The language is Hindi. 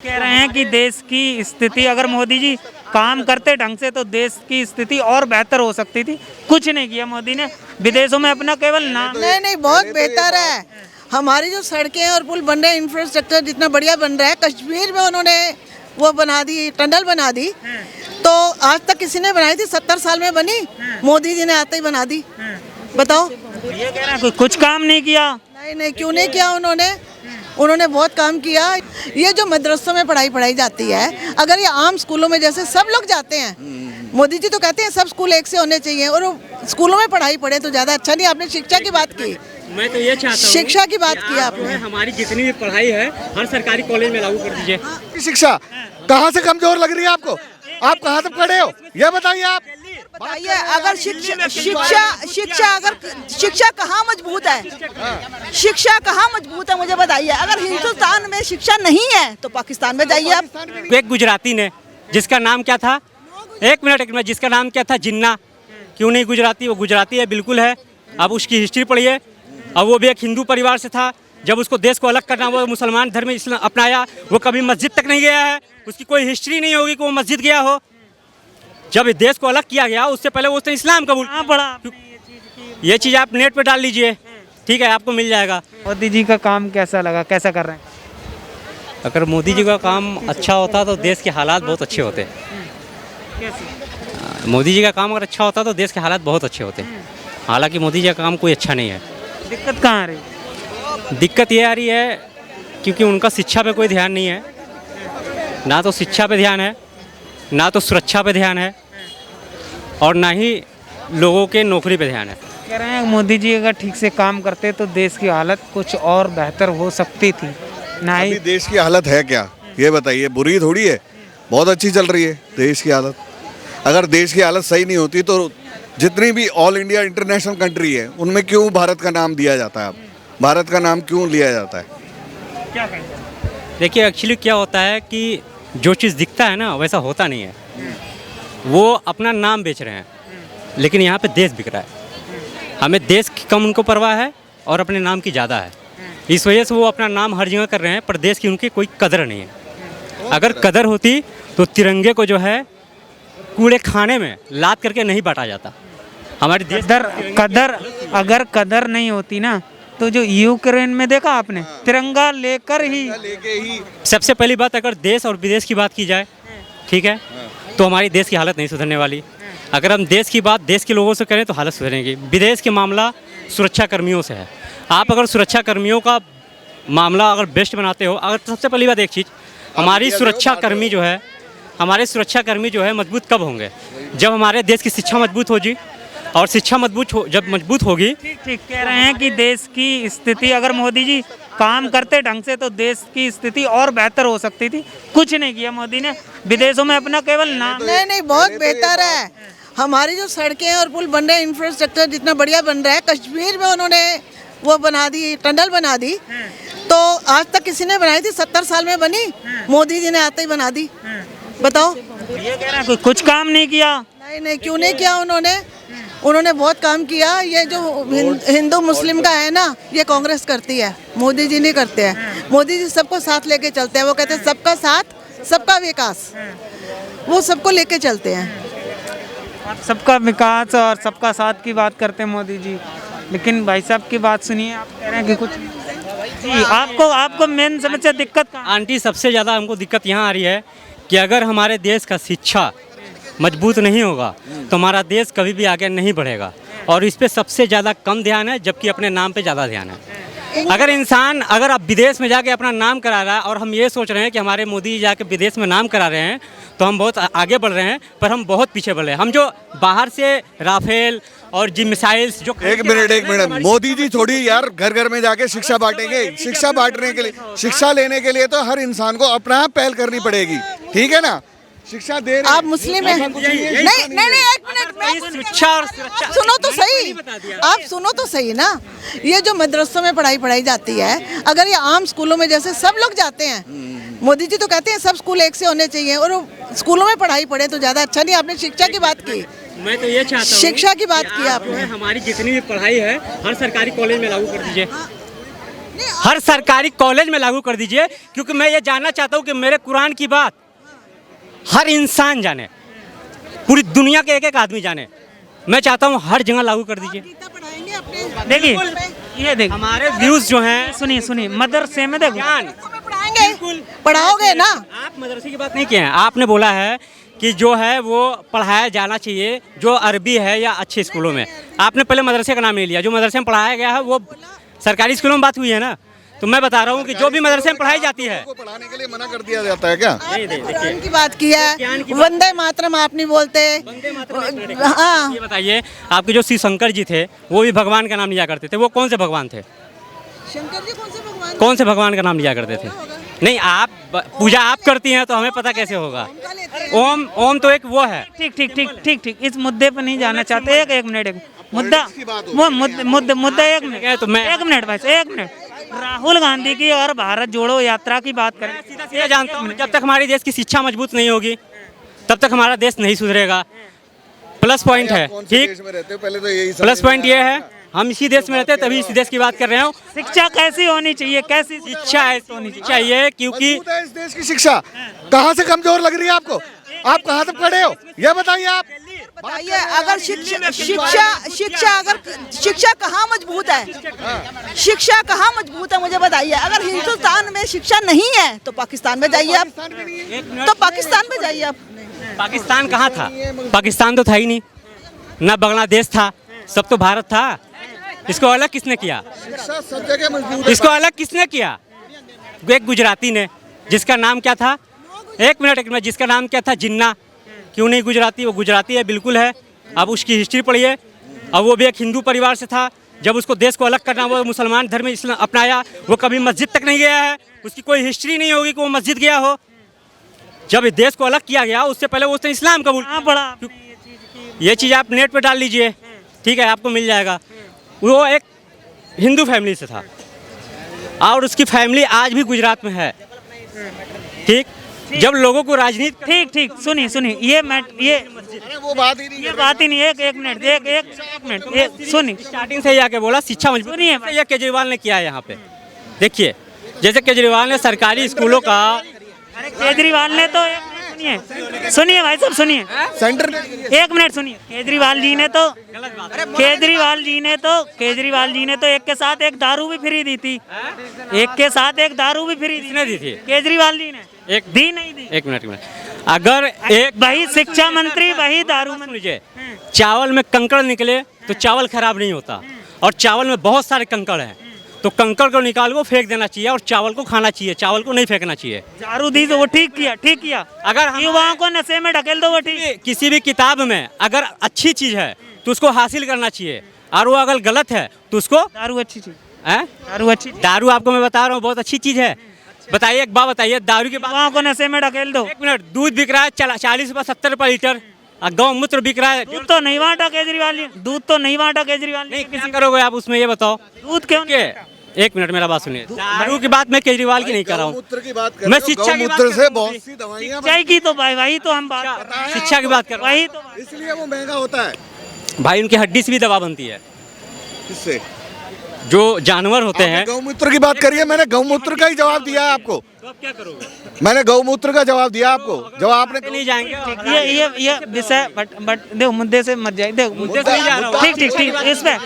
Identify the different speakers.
Speaker 1: कह रहे हैं कि देश की स्थिति अगर मोदी जी काम करते ढंग से तो देश की स्थिति और बेहतर हो सकती थी। कुछ नहीं किया मोदी ने, विदेशों में अपना केवल नाम।
Speaker 2: नहीं बहुत बेहतर है। हमारी जो सड़कें और पुल बन रहे हैं, इंफ्रास्ट्रक्चर जितना बढ़िया बन रहा है। कश्मीर में उन्होंने वो बना दी, टनल बना दी, तो आज तक किसी ने बनाई थी? 70 साल में बनी, मोदी जी ने आते ही बना दी। बताओ,
Speaker 1: ये कह रहे हैं कुछ काम नहीं किया।
Speaker 2: नहीं क्यों नहीं किया उन्होंने बहुत काम किया। ये जो मदरसों में पढ़ाई जाती है, अगर ये आम स्कूलों में जैसे सब लोग जाते हैं, मोदी जी तो कहते हैं सब स्कूल एक से होने चाहिए, और स्कूलों में पढ़ाई पढ़े तो ज्यादा अच्छा। नहीं, आपने शिक्षा की बात की,
Speaker 3: मैं तो ये चाहता हूँ
Speaker 2: शिक्षा की बात की आपने।
Speaker 3: हमारी जितनी भी पढ़ाई है हर सरकारी कॉलेज में लागू कर दीजिए।
Speaker 4: शिक्षा कहाँ से कमजोर लग रही है आपको? आप कहाँ से पढ़े हो ये बताइए। आप
Speaker 2: बताइए, अगर शिक्षा कहाँ मजबूत है? शिक्षा कहाँ मजबूत है मुझे बताइए। अगर हिंदुस्तान में शिक्षा नहीं है तो पाकिस्तान में जाइए आप।
Speaker 3: एक गुजराती ने, जिसका नाम क्या था, एक मिनट, जिसका नाम क्या था, जिन्ना। क्यों नहीं गुजराती? वो गुजराती है, बिल्कुल है। अब उसकी हिस्ट्री पढ़िए। अब वो भी एक हिंदू परिवार से था। जब उसको देश को अलग करना हुआ, मुसलमान धर्म इस्लाम अपनाया, वो कभी मस्जिद तक नहीं गया है। उसकी कोई हिस्ट्री नहीं होगी कि वो मस्जिद गया हो। जब देश को अलग किया गया, उससे पहले वो उसने इस्लाम कबूल
Speaker 1: पढ़ा।
Speaker 3: ये चीज़ आप नेट पे डाल लीजिए, ठीक है, आपको मिल जाएगा।
Speaker 1: मोदी जी का काम कैसा लगा, कैसा कर रहे हैं?
Speaker 3: अगर मोदी जी का काम अच्छा होता तो देश के हालात बहुत अच्छे होते। मोदी जी का काम अगर अच्छा होता तो देश के हालात बहुत अच्छे होते। हालांकि मोदी जी का काम कोई अच्छा नहीं है।
Speaker 1: दिक्कत कहाँ आ रही?
Speaker 3: दिक्कत ये आ रही है क्योंकि उनका शिक्षा पे कोई ध्यान नहीं है। ना तो शिक्षा पे ध्यान है, ना तो सुरक्षा पे ध्यान है, और ना ही लोगों के नौकरी पे ध्यान है।
Speaker 1: कह रहे हैं मोदी जी अगर ठीक से काम करते तो देश की हालत कुछ और बेहतर हो सकती थी। ना ही
Speaker 4: अभी देश की हालत है क्या ये बताइए? बुरी थोड़ी है, बहुत अच्छी चल रही है देश की हालत। अगर देश की हालत सही नहीं होती तो जितनी भी ऑल इंडिया इंटरनेशनल कंट्री है उनमें क्यों भारत का नाम दिया जाता है? अब भारत का नाम क्यों लिया जाता है?
Speaker 1: क्या कहेंगे?
Speaker 3: देखिए, एक्चुअली क्या होता है कि जो चीज़ दिखता है ना वैसा होता नहीं है। वो अपना नाम बेच रहे हैं, लेकिन यहाँ पे देश बिक रहा है। हमें देश की कम उनको परवाह है और अपने नाम की ज़्यादा है। इस वजह से वो अपना नाम हर जगह कर रहे हैं, पर देश की उनकी कोई कदर नहीं है। अगर कदर होती तो तिरंगे को जो है कूड़े खाने में लाद करके नहीं बांटा जाता। हमारे देश
Speaker 1: अगर कदर नहीं होती ना, तो जो यूक्रेन में देखा आपने, तिरंगा लेकर ही
Speaker 3: सबसे पहली बात, अगर देश और विदेश की बात की जाए, ठीक है, तो हमारी देश की हालत नहीं सुधरने वाली। अगर हम देश की बात देश के लोगों से करें तो हालत सुधरेगी। विदेश के मामला सुरक्षा कर्मियों से है। आप अगर सुरक्षा कर्मियों का मामला अगर बेस्ट बनाते हो, अगर सबसे पहली बात एक चीज़, हमारे सुरक्षा कर्मी जो है मजबूत कब होंगे? जब हमारे देश की शिक्षा मजबूत होगी, और शिक्षा जब मजबूत होगी।
Speaker 1: ठीक कह रहे हैं कि देश की स्थिति अगर मोदी जी काम करते ढंग से तो देश की स्थिति और बेहतर हो सकती थी। कुछ नहीं किया मोदी ने, विदेशों में अपना केवल नाम।
Speaker 2: नहीं बहुत बेहतर है। हमारी जो सड़कें और पुल बन रहे हैं, इंफ्रास्ट्रक्चर जितना बढ़िया बन रहा है। कश्मीर में उन्होंने वो बना दी, टनल बना दी, तो आज तक किसी ने बनाई थी? 70 साल में बनी, मोदी जी ने आते ही बना दी। बताओ,
Speaker 1: ये कह रहे हैं कुछ काम नहीं किया।
Speaker 2: नहीं क्यों नहीं किया उन्होंने बहुत काम किया। ये जो हिंदू मुस्लिम का है ना, ये कांग्रेस करती है, मोदी जी नहीं करते हैं। मोदी जी सबको साथ लेके चलते हैं। वो कहते हैं सबका साथ सबका विकास, वो सबको लेके चलते हैं।
Speaker 1: सबका विकास और सबका साथ की बात करते हैं मोदी जी, लेकिन भाई साहब की बात सुनिए, आप कह रहे हैं कि कुछ जी। आपको मेन समस्या दिक्कत कहाँ?
Speaker 3: आंटी, सबसे ज़्यादा हमको दिक्कत यहाँ आ रही है कि अगर हमारे देश का शिक्षा मजबूत नहीं होगा तो हमारा देश कभी भी आगे नहीं बढ़ेगा, और इस पे सबसे ज़्यादा कम ध्यान है, जबकि अपने नाम पे ज़्यादा ध्यान है। अगर आप विदेश में जाके अपना नाम करा रहा है, और हम ये सोच रहे हैं कि हमारे मोदी जी जाके विदेश में नाम करा रहे हैं तो हम बहुत आगे बढ़ रहे हैं, पर हम बहुत पीछे बढ़ रहे हैं। हम जो बाहर से राफेल और जी मिसाइल्स जो
Speaker 4: एक मिनट, मोदी जी थोड़ी यार घर घर में जाके शिक्षा बांटेंगे। शिक्षा बांटने के लिए, शिक्षा लेने के लिए तो हर इंसान को अपना पहल करनी पड़ेगी, ठीक है ना? शिक्षा दे रहे
Speaker 2: आप मुस्लिम हैं? नहीं एक मिनट,
Speaker 3: शिक्षा और सुरक्षा
Speaker 2: सुनो तो सही, आप सुनो तो सही ना। ये जो मदरसों में पढ़ाई जाती है, अगर ये आम स्कूलों में जैसे सब लोग जाते हैं, मोदी जी तो कहते हैं सब स्कूल एक से होने चाहिए, और स्कूलों में पढ़ाई पढ़े तो ज्यादा अच्छा। नहीं, आपने शिक्षा की बात की,
Speaker 3: मैं तो ये चाहता हूँ
Speaker 2: शिक्षा की बात की आपने।
Speaker 3: हमारी जितनी भी पढ़ाई है हर सरकारी कॉलेज में लागू कर दीजिए। हर सरकारी कॉलेज में लागू कर दीजिए, क्योंकि मैं ये जानना चाहता हूँ कि मेरे कुरान की बात हर इंसान जाने, पूरी दुनिया के एक एक आदमी जाने। मैं चाहता हूँ हर जगह लागू कर दीजिए।
Speaker 2: गीता पढ़ाएंगे अपने
Speaker 1: देखिए ये देखिए
Speaker 3: हमारे व्यूज जो हैं,
Speaker 1: सुनिए सुनिए मदरसे में देखो
Speaker 3: ज्ञान
Speaker 2: में पढ़ाएंगे, पढ़ाओगे ना।
Speaker 3: आप मदरसे की बात नहीं किए हैं, आपने बोला है कि जो है वो पढ़ाया जाना चाहिए जो अरबी है या अच्छे स्कूलों में। आपने पहले मदरसे का नाम नहीं लिया। जो मदरसे में पढ़ाया गया है वो सरकारी स्कूलों में बात हुई है ना। तो मैं बता रहा हूँ कि जो भी मदरसे में पढ़ाई जाती है,
Speaker 4: को पढ़ाने के लिए मना कर दिया जाता है क्या?
Speaker 2: कुरान की बात की है, वंदे मातरम आप नहीं बोलते। हाँ,
Speaker 3: ये बताइए आपके जो श्री शंकर जी थे वो भी भगवान का नाम लिया करते थे। वो कौन से भगवान थे?
Speaker 2: शंकर जी कौन से भगवान?
Speaker 3: कौन से भगवान का नाम लिया करते थे? नहीं, आप पूजा आप करती हैं तो हमें पता कैसे होगा। ओम, ओम तो एक वो है।
Speaker 1: ठीक ठीक ठीक ठीक ठीक इस मुद्दे पर नहीं जाना चाहते। एक मिनट एक मुद्दा वो मुद्दा एक मिनट
Speaker 3: तो मैं
Speaker 1: एक मिनट भाई एक मिनट। राहुल गांधी की और भारत जोड़ो यात्रा की बात करें,
Speaker 3: सीधा सीधा जानता हूँ, जब तक हमारे देश की शिक्षा मजबूत नहीं होगी तब तक हमारा देश नहीं सुधरेगा। प्लस पॉइंट है,
Speaker 4: कौन से
Speaker 3: ठीक।
Speaker 4: देश में रहते हो पहले तो यही समझ
Speaker 3: प्लस
Speaker 4: में
Speaker 3: पॉइंट
Speaker 4: आ
Speaker 3: ये
Speaker 4: रहा
Speaker 3: है हम इसी देश में रहते हैं, तभी इसी देश की बात कर रहे हूँ।
Speaker 1: शिक्षा कैसी होनी चाहिए, कैसी
Speaker 3: शिक्षा ऐसी होनी चाहिए क्योंकि
Speaker 4: मजबूत है इस देश की शिक्षा। कहाँ से कमजोर लग रही है आपको? आप कहाँ से पढ़े हो ये बताइए आप।
Speaker 2: बताइए अगर शिक्षा कहाँ मजबूत है? शिक्षा कहाँ मजबूत है मुझे बताइए। अगर हिंदुस्तान में शिक्षा नहीं है तो पाकिस्तान में जाइए आप, तो पाकिस्तान में जाइए आप।
Speaker 3: पाकिस्तान कहाँ था? पाकिस्तान तो था ही नहीं, ना बांग्लादेश था, सब तो भारत था। इसको अलग किसने किया?
Speaker 4: शिक्षा सब जगह मजबूत है।
Speaker 3: इसको अलग किसने किया? एक गुजराती ने, जिसका नाम क्या था? एक मिनट, जिसका नाम क्या था? जिन्ना। क्यों नहीं गुजराती? वो गुजराती है, बिल्कुल है। अब उसकी हिस्ट्री पढ़िए। अब वो भी एक हिंदू परिवार से था। जब उसको देश को अलग करना, वो मुसलमान धर्म इस्लाम अपनाया। वो कभी मस्जिद तक नहीं गया है, उसकी कोई हिस्ट्री नहीं होगी कि वो मस्जिद गया हो। जब इस देश को अलग किया गया उससे पहले वो उसने इस्लाम कबूल
Speaker 1: कहाँ पढ़ा?
Speaker 3: ये चीज़ आप नेट पे डाल लीजिए, ठीक है, आपको मिल जाएगा। वो एक हिंदू फैमिली से था और उसकी फैमिली आज भी गुजरात में है, ठीक। जब लोगों को राजनीति
Speaker 1: ठीक ठीक सुनिए सुनिए ये
Speaker 4: अरे वो बात ही नहीं
Speaker 1: ये बात ही नहीं। एक मिनट एक मिनट सुनिए।
Speaker 3: स्टार्टिंग से ही आके बोला शिक्षा मजबूत
Speaker 1: सुनिए
Speaker 3: है। ये केजरीवाल ने किया है यहाँ पे। देखिए जैसे केजरीवाल ने सरकारी स्कूलों का,
Speaker 1: केजरीवाल ने तो सुनिए भाई साहब सुनिए
Speaker 4: सेंटर
Speaker 1: एक मिनट सुनिए। केजरीवाल जी ने तो एक के साथ एक दारू भी फ्री दी थी। एक के साथ एक दारू भी फ्री
Speaker 3: किसने दी थी?
Speaker 1: केजरीवाल जी ने।
Speaker 3: एक
Speaker 1: दी नहीं दी?
Speaker 3: एक मिनट अगर एक
Speaker 1: वही शिक्षा मंत्री वही दारू
Speaker 3: सुन
Speaker 1: मंत्री।
Speaker 3: लीजिए, चावल में कंकड़ निकले तो चावल खराब नहीं होता, और चावल में बहुत सारे कंकड़ हैं तो कंकड़ को निकाल को फेंक देना चाहिए और चावल को खाना चाहिए, चावल को नहीं फेंकना चाहिए।
Speaker 1: दारू दी तो वो ठीक किया।
Speaker 3: अगर हम
Speaker 1: युवाओं को नशे में ढकेल दो वो ठीक।
Speaker 3: किसी भी किताब में अगर अच्छी चीज है तो उसको हासिल करना चाहिए, और वो अगर गलत है तो उसको
Speaker 1: दारू अच्छी चीज
Speaker 3: हैं?
Speaker 1: दारू अच्छी
Speaker 3: दारू आपको मैं बता रहा हूँ बहुत अच्छी चीज है। बताइए एक बात बताइए, दारू के बाद
Speaker 1: युवाओं को नशे में ढकेल दो।
Speaker 3: 1 मिनट, दूध बिक रहा है 40 रुपये 70 रुपये लीटर, और गौमूत्र बिक रहा है।
Speaker 1: दूध तो नहीं बांटा केजरीवाल जी। दूध तो नहीं बांटा केजरीवाल
Speaker 3: नहीं,
Speaker 1: जी।
Speaker 3: किसी करोगे आप उसमें, ये बताओ।
Speaker 1: दूध क्यों नहीं?
Speaker 3: के 1 मिनट मेरा बात सुनिए। दारू की बात मैं केजरीवाल की नहीं कर रहा हूँ,
Speaker 4: गौमूत्र की बात कर
Speaker 3: मैं
Speaker 4: रहे हो।
Speaker 3: शिक्षा की बात
Speaker 4: गौमूत्र
Speaker 3: कर
Speaker 4: से
Speaker 3: रहा
Speaker 4: बहुत
Speaker 3: हूँ।
Speaker 4: सी दवाइयाँ
Speaker 1: चाय की तो भाई वही तो हम बात कर रहे हैं।
Speaker 3: शिक्षा की बात कर रहा
Speaker 1: वही तो
Speaker 4: इसलिए वो महंगा होता है।
Speaker 3: हूँ भाई। उनकी हड्डी से भी दवा बनती है,
Speaker 4: किससे?
Speaker 3: जो जानवर होते हैं।
Speaker 4: गौमूत्र की बात करिए, मैंने गौमूत्र का ही जवाब दिया है आपको।
Speaker 3: तो आप क्या करोगे?
Speaker 4: मैंने गौमूत्र का जवाब दिया आपको, जब आपने
Speaker 3: नहीं जाएंगे।
Speaker 1: ये विषय बट देखो मुद्दे से मत जाए। देखो
Speaker 3: मुद्दे से नहीं जा रहा हूँ।
Speaker 1: ठीक इस पे